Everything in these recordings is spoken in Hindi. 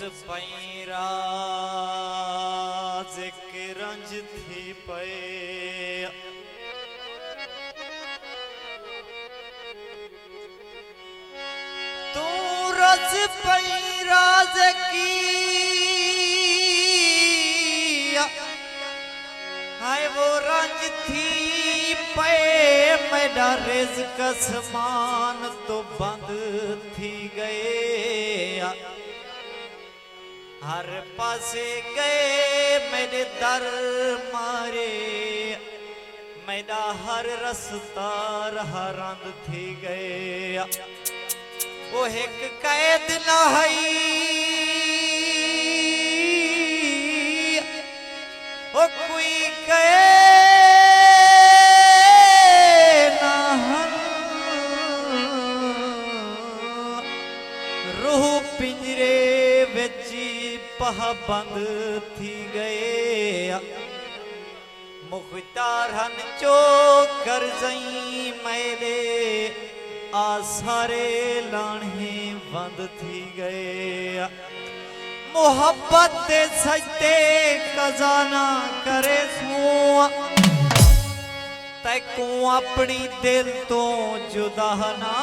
पैराज के रंज थी पे तू रज पैराज की हाय वो रंज थी पे मेरा रिज़्क़ आसमान तो बंद थी गए हर पासे गए मेरे दर मारे मेरा हर रास्ता हरंद थी गए वो एक कैद न हई वो कोई कैद न रूह पिंजरे बेची बंद थी गए मुख्तार हन चो कर जई मेरे आसारे लाणे बंद थी गए मोहब्बत दे सजते खजाना करे सू तैको अपनी दिल तो जुदा ना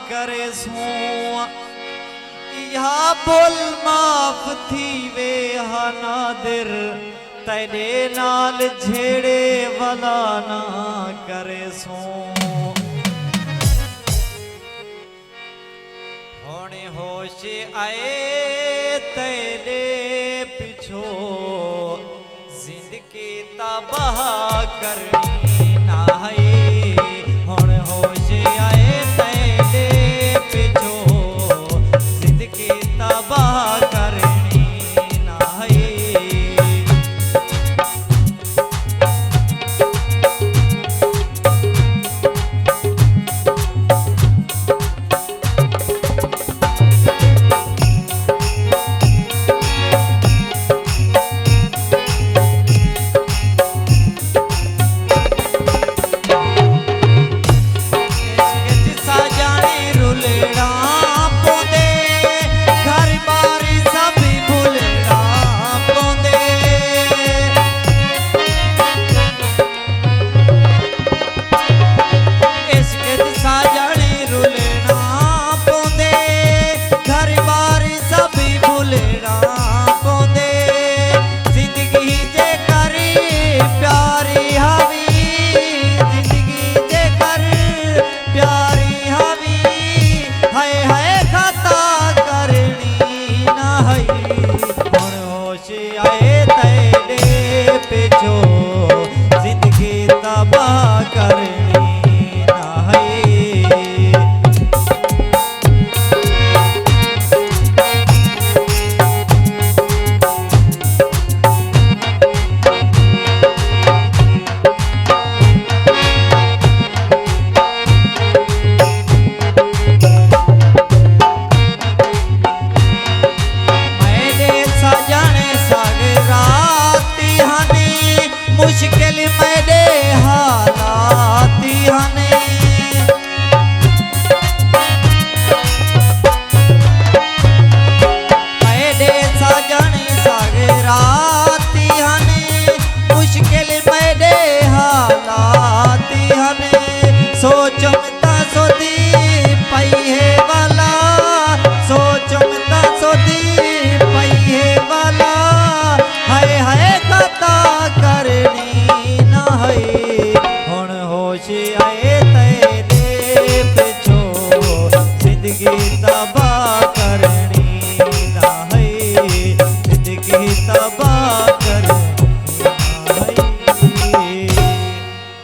करे सू या बोल माफ थी वे हा नादिर तेरे नाल झेड़े वाला ना करे सो होने होश आए तेरे पिछो जिंदगी तबाह करनी